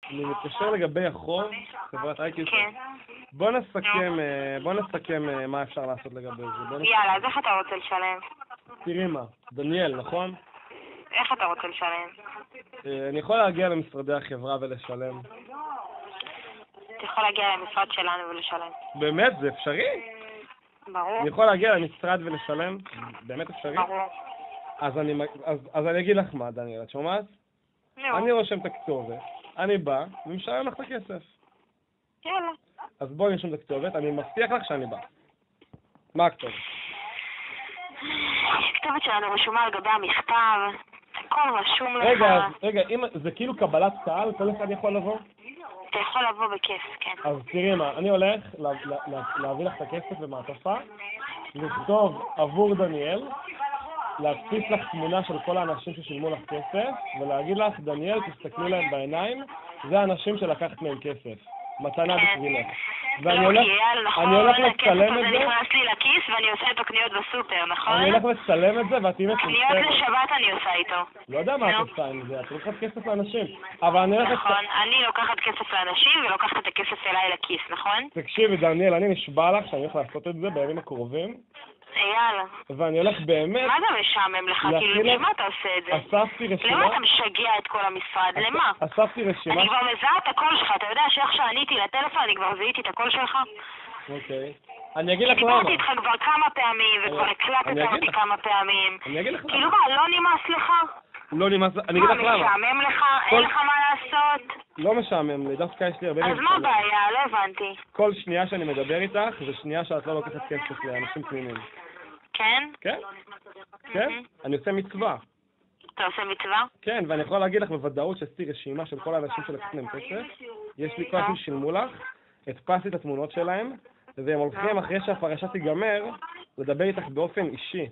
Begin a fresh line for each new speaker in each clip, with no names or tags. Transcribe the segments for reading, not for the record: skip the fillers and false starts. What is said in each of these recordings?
אני מתקשר לגבי החוב, חברת איי-קיו.
כן.
בוא נסכם מה אפשר לעשות לגבי זה.
יאללה, אז איך אתה רוצה לשלם?
תראי מה, דניאל, נכון?
איך אתה רוצה לשלם?
אני יכול להגיע למשרדי החברה ולשלם.
אתה יכול להגיע למשרד שלנו ולשלם.
באמת? זה אפשרי?
ברור.
אני יכול להגיע למשרד ולשלם? באמת אפשרי?
ברור.
אז אני אגיד לך מה, דניאל, את שומעת?
נו.
אני רושם את הכתובת, אני בא ומשלם לך את הכסף.
יאללה.
אז בואי נרשום את הכתובת, אני מבטיח לך שאני בא. מה הכתובת?
הכתובת שלנו רשומה על גבי המכתב, הכל רשום לך.
רגע, אם זה כאילו קבלת קהל, כל אחד יכול לבוא?
אתה יכול לבוא בכיף, כן.
אז תראי מה, אני הולך להביא לך את הכסף במעטפה, לכתוב עבור דניאל, להדפיס לך תמונה של כל האנשים ששילמו לך כסף, ולהגיד לך, דניאל, תסתכלי להם בעיניים, זה האנשים שלקחת מהם כסף. מתנה בשבילך. ואני הולך לצלם את זה.
הכסף הזה נכנס לי לכיס ואני עושה איתו קניות בסופר, נכון?
אני הולך לצלם את זה ואת תהיי מצלמת.
קניות לשבת אני עושה איתו.
לא יודע מה את עושה עם זה, את לוקחת כסף לאנשים. אבל אני הולך...
נכון, אני לוקחת כסף לאנשים ולוקחת את הכסף אליי לכיס, נכון?
תקשיבי, דניאל, אני נשבע לך שאני הולך לעשות את זה בימים הקרובים.
יאללה.
ואני הולך באמת...
מה זה משעמם לך? כאילו, למה אתה עושה את זה?
אספתי רשימה...
למה אתה משגע את כל המשרד? למה?
אספתי רשימה...
אני כבר מזהה את הקול שלך, אתה יודע שאיך שעניתי לטלפון אני כבר זיהיתי את הקול שלך?
אוקיי. אני אגיד לך למה.
דיברתי איתך כבר כמה פעמים וכבר הקלטת אותי כמה פעמים.
אני אגיד לך למה.
כאילו מה, לא נמאס לך?
לא נמאס... אני אגיד לך למה.
מה, משעמם לך? אין לך מה לעשות?
לא משעמם לי, דווקא יש לי הרבה...
אז מה הבעיה? לא הבנתי.
כל שנייה שאני מדבר איתך, זה שנייה שאת לא לוקחת כסף לאנשים תמימים.
כן?
כן? כן? אני עושה מצווה.
אתה עושה מצווה?
כן, ואני יכול להגיד לך בוודאות שעשיתי רשימה של כל האנשים שלקחת להם כסף. יש לי כל אנשים ששילמו לך, הדפסתי את התמונות שלהם, והם הולכים אחרי שהפרשה תיגמר, לדבר איתך באופן אישי. הם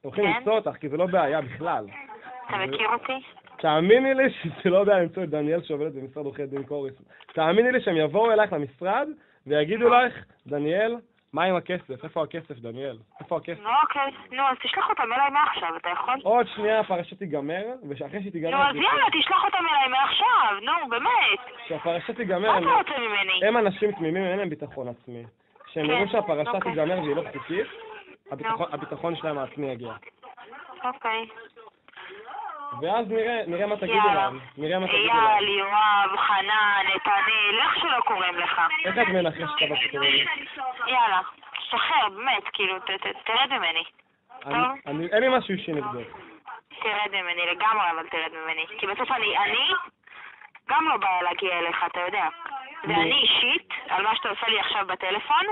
הולכים למצוא אותך, כי זה לא בעיה בכלל.
אתה מכיר אותי?
תאמיני לי שזה לא בעיה למצוא את דניאל שעובדת במשרד עורכי דין קוריס. תאמיני לי שהם יבואו אלייך למשרד ויגידו לך, דניאל, מה עם הכסף? איפה הכסף, דניאל? איפה הכסף?
אוקיי, נו, אז תשלח אותם אליי מעכשיו, אתה יכול?
עוד שנייה הפרשה תיגמר, ואחרי שתיגמר...
נו, אז יאללה, תשלח אותם אליי מעכשיו, נו, באמת.
כשהפרשה תיגמר...
מה אתה רוצה ממני?
הם אנשים תמימים, אין להם ביטחון עצמי. כשהם יראו שהפרשה תיגמר והיא לא חוקית, הביטחון שלהם העצמי יגיע.
אוקיי.
ואז נראה מה תגידו להם.
אייל, יואב, חנן, נתנאל, איך שלא קוראים לך.
איך את מנחשת שאתה שקוראים לי?
יאללה, שחרר, באמת, כאילו, תרד ממני.
אין לי משהו אישי נגדו.
תרד ממני, לגמרי, אבל תרד ממני. כי בסוף אני גם לא באה להגיע אליך, אתה יודע. ואני אישית, על מה שאתה עושה לי עכשיו בטלפון,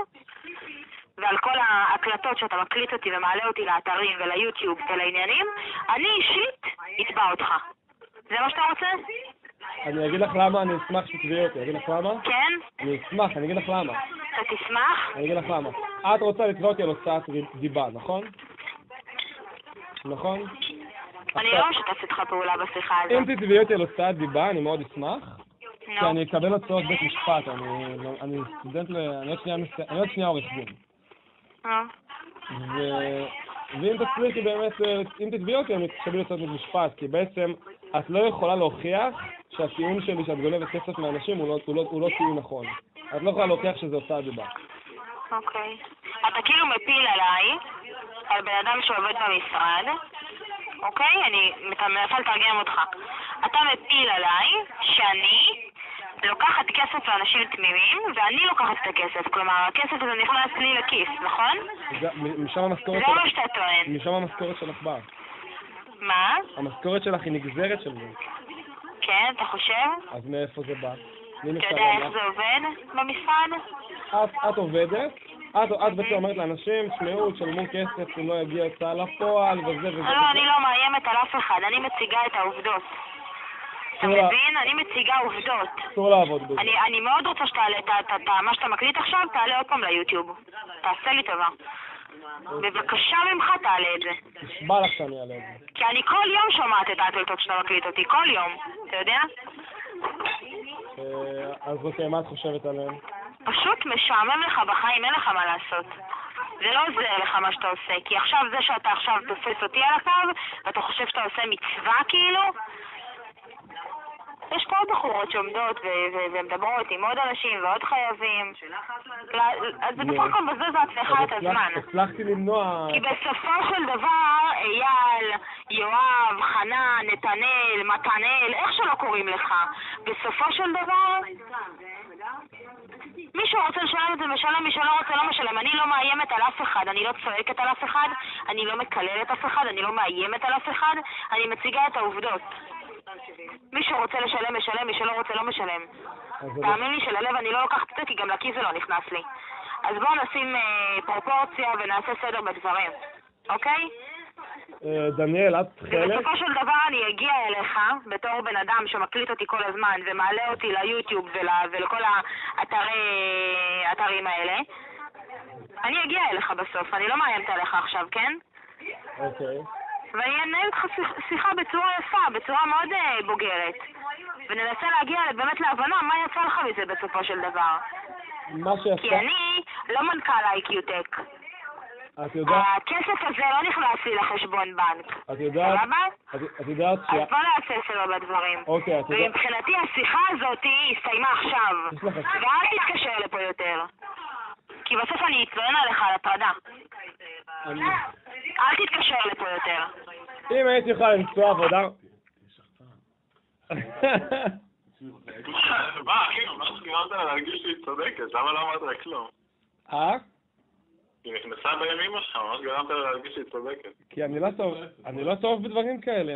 ועל כל ההקלטות שאתה מקליט אותי ומעלה אותי לאתרים וליוטיוב ולעניינים, אני אישית אתבע אותך. זה מה שאתה רוצה?
אני אגיד לך למה, אני אשמח שתביאי אותי. אגיד לך למה?
כן?
אני אשמח, אני אגיד לך למה.
אתה תשמח?
אני אגיד לך למה. את רוצה לתבוע אותי על הוצאת דיבה, נכון? נכון?
אני לא משתף איתך פעולה בשיחה הזאת.
אם תתביעי אותי על הוצאת דיבה, אני מאוד אשמח. כי אני אקבל הוצאות בית משפט, אני סטודנט אני עוד שנייה עורך דין. ואם תצליחי באמת, אם תתביעי אותי, אני אקבל הוצאות בית משפט, כי בעצם את לא יכולה להוכיח שהטיעון שלי שאת גונבת כסף מאנשים הוא לא טיעון נכון. את לא יכולה להוכיח שזה הוצאת דיבה.
אוקיי. אתה כאילו מפיל עליי, על בן אדם שעובד במשרד, אוקיי? אני מנסה לתרגם אותך. אתה מפיל עליי שאני לוקחת כסף לאנשים תמימים, ואני לוקחת את הכסף. כלומר, הכסף הזה נכנס לי לכיס, נכון?
משם המשכורת
שלך... זה מה שאתה טוען.
משם המשכורת שלך באה.
מה?
המשכורת שלך היא נגזרת של זה.
כן, אתה חושב?
אז מאיפה זה בא?
אתה יודע איך זה עובד במשרד?
את עובדת, את בעצם אומרת לאנשים, תשמעו, תשלמו כסף, אם לא יגיע הוצאה לפועל וזה וזה.
לא, אני לא מאיימת על אף אחד, אני מציגה את העובדות. אתה מבין? אני מציגה עובדות.
אסור לעבוד בזה.
אני מאוד רוצה שתעלה את מה שאתה מקליט עכשיו, תעלה עוד פעם ליוטיוב. תעשה לי טובה. בבקשה ממך תעלה את זה.
נשבע לך שאני אעלה את זה.
כי אני כל יום שומעת את ההקלטות שאתה מקליט אותי, כל יום. אתה יודע?
אז אוקיי, מה את חושבת עליהם?
פשוט משעמם לך בחיים, אין לך מה לעשות. זה לא עוזר לך מה שאתה עושה, כי עכשיו זה שאתה עכשיו תופס אותי על הקו, ואתה חושב שאתה עושה מצווה כאילו, יש פה עוד בחורות שעומדות ומדברות עם עוד אנשים ועוד חייבים. אז זה בסך הכל בזה זה עצמך את הזמן.
הצלחתי למנוע...
כי בסופו של דבר, אייל, יואב, חנן, נתנאל, מתנאל, איך שלא קוראים לך, בסופו של דבר, מישהו רוצה לשלם את זה משלם, מי שלא רוצה לא משלם. אני לא מאיימת על אף אחד, אני לא צועקת על אף אחד, אני לא מקללת אף אחד, אני לא מאיימת על אף אחד, אני מציגה את העובדות. מי שרוצה לשלם משלם, מי שלא רוצה לא משלם. תאמין לי שללב אני לא לוקחת את זה, כי גם לכיס זה לא נכנס לי. אז בואו נשים פרופורציה ונעשה סדר בדברים, אוקיי?
דניאל, את חלק?
ובסופו של דבר אני אגיע אליך בתור בן אדם שמקליט אותי כל הזמן ומעלה אותי ליוטיוב ולכל האתרים האלה. אני אגיע אליך בסוף, אני לא מאיימת עליך עכשיו, כן?
אוקיי.
ואני אנהל לך שיחה בצורה יפה, בצורה מאוד בוגרת. וננסה להגיע באמת להבנה מה יצא לך מזה בסופו של דבר.
מה שיצא...
כי אני לא מנכ"ל איי-קיוטק.
את יודעת...
הכסף הזה לא נכנס לי לחשבון בנק.
את יודעת... את יודעת ש...
אז בוא נעשה סדר בדברים.
אוקיי, את יודעת...
ומבחינתי השיחה הזאת הסתיימה עכשיו. ואל תתקשר לפה יותר. כי בסוף אני אתלונן עליך על הטרדה. אל תתקשר לפה יותר.
אם הייתי יכולה למצוא עבודה...
מה, אחי, ממש גרמת לה להרגיש שהיא צודקת, למה לא אמרת לה כלום? היא נכנסה בימים שלך, ממש גרמת לה להרגיש שהיא צודקת.
כי אני לא טוב בדברים כאלה.